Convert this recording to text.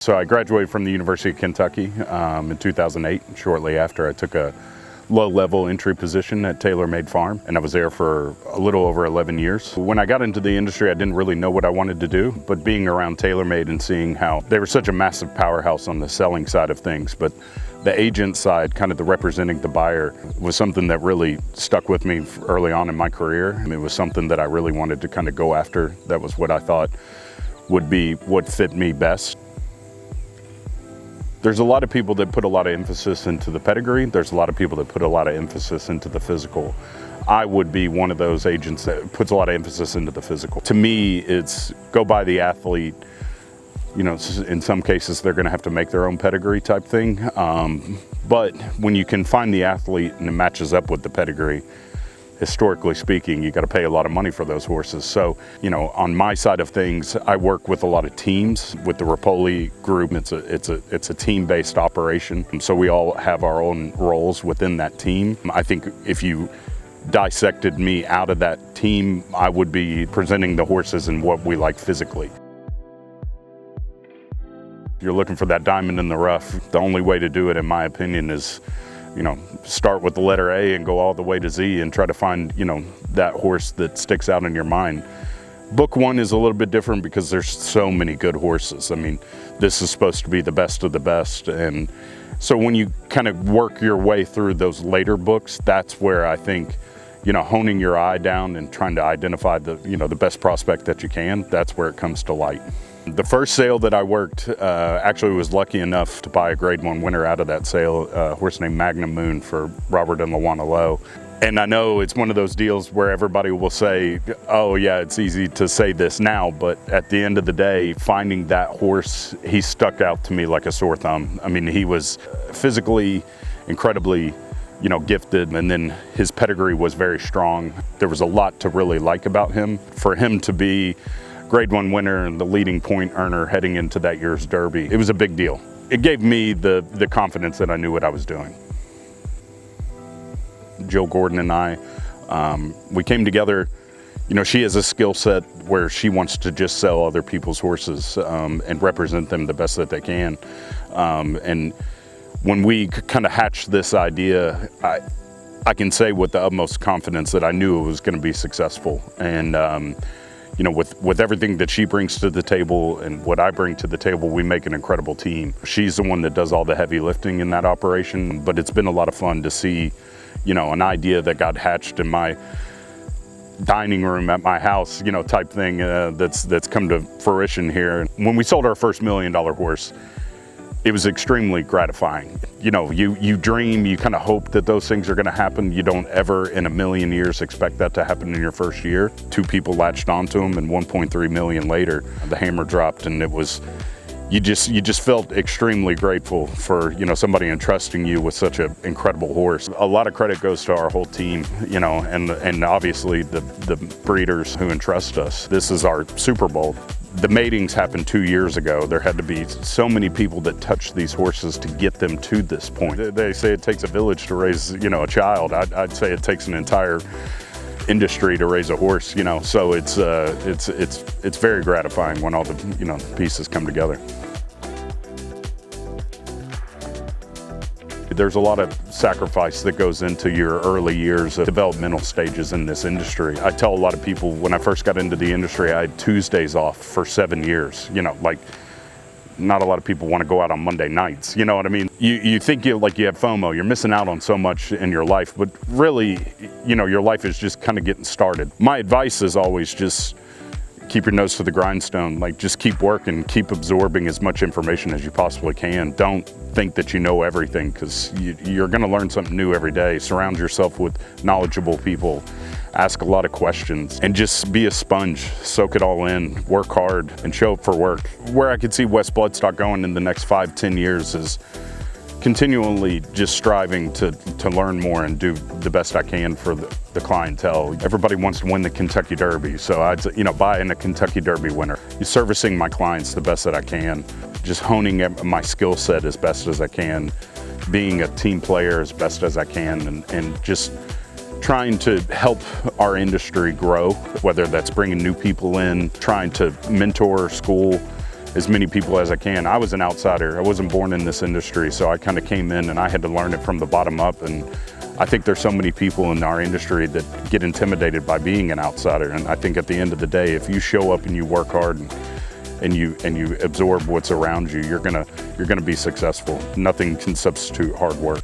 So I graduated from the University of Kentucky in 2008. Shortly after, I took a low-level entry position at TaylorMade Farm, and I was there for a little over 11 years. When I got into the industry, I didn't really know what I wanted to do, but being around TaylorMade and seeing how they were such a massive powerhouse on the selling side of things, but the agent side, kind of the representing the buyer, was something that really stuck with me early on in my career. It was something that I really wanted to kind of go after. That was what I thought would be what fit me best. There's a lot of people that put a lot of emphasis into the pedigree. There's a lot of people that put a lot of emphasis into the physical. I would be one of those agents that puts a lot of emphasis into the physical. To me, it's go by the athlete. You know, in some cases, they're gonna have to make their own pedigree type thing. But when you can find the athlete and it matches up with the pedigree, historically speaking, you got to pay a lot of money for those horses. So, you know, on my side of things, I work with a lot of teams. With the Rapoli group, it's a team-based operation. So we all have our own roles within that team. I think if you dissected me out of that team, I would be presenting the horses and what we like physically. If you're looking for that diamond in the rough, the only way to do it, in my opinion, is, you know, start with the letter A and go all the way to Z and try to find, you know, that horse that sticks out in your mind. Book one is a little bit different because there's so many good horses. I mean, this is supposed to be the best of the best. And so when you kind of work your way through those later books, that's where I think, you know, honing your eye down and trying to identify the, you know, the best prospect that you can, that's where it comes to light. The first sale that I worked, actually was lucky enough to buy a Grade 1 winner out of that sale, a horse named Magnum Moon for Robert and Lawana Lowe. And I know it's one of those deals where everybody will say, oh yeah, it's easy to say this now, but at the end of the day, finding that horse, he stuck out to me like a sore thumb. I mean, he was physically incredibly, you know, gifted, and then his pedigree was very strong. There was a lot to really like about him. For him to be Grade 1 winner and the leading point earner heading into that year's Derby, it was a big deal. It gave me the confidence that I knew what I was doing. Jill Gordon and I, we came together. You know, she has a skill set where she wants to just sell other people's horses and represent them the best that they can. And when we kind of hatched this idea, I can say with the utmost confidence that I knew it was going to be successful. And you know, with everything that she brings to the table and what I bring to the table, we make an incredible team. She's the one that does all the heavy lifting in that operation, but it's been a lot of fun to see, you know, an idea that got hatched in my dining room at my house, you know, type thing that's come to fruition here. When we sold our first $1 million horse, it was extremely gratifying. You know, you dream, you kind of hope that those things are gonna happen. You don't ever in a million years expect that to happen in your first year. 2 people latched onto them, and 1.3 million later, the hammer dropped, and it was, you just felt extremely grateful for, you know, somebody entrusting you with such an incredible horse. A lot of credit goes to our whole team, you know, and obviously the breeders who entrust us. This is our Super Bowl. The matings happened 2 years ago. There had to be so many people that touched these horses to get them to this point. They say it takes a village to raise, you know, a child. I'd say it takes an entire industry to raise a horse, you know. So it's very gratifying when all the, you know, pieces come together. There's a lot of sacrifice that goes into your early years of developmental stages in this industry. I tell a lot of people when I first got into the industry, I had Tuesdays off for 7 years. You know, like not a lot of people want to go out on Monday nights. You know what I mean? You think you have FOMO, you're missing out on so much in your life, but really, you know, your life is just kind of getting started. My advice is always just keep your nose to the grindstone. Like, just keep working, keep absorbing as much information as you possibly can. Don't think that you know everything, because you're gonna learn something new every day. Surround yourself with knowledgeable people, ask a lot of questions, and just be a sponge. Soak it all in, work hard, and show up for work. Where I could see West Bloodstock going in the next 5-10 years is continually just striving to learn more and do the best I can for the clientele. Everybody wants to win the Kentucky Derby, so I'd, you know, buying a Kentucky Derby winner. Servicing my clients the best that I can, just honing my skill set as best as I can, being a team player as best as I can, and just trying to help our industry grow, whether that's bringing new people in, trying to mentor, school, as many people as I can. I was an outsider. I wasn't born in this industry, so I kind of came in and I had to learn it from the bottom up. And I think there's so many people in our industry that get intimidated by being an outsider. And I think at the end of the day, if you show up and you work hard and you absorb what's around you, you're gonna be successful. Nothing can substitute hard work.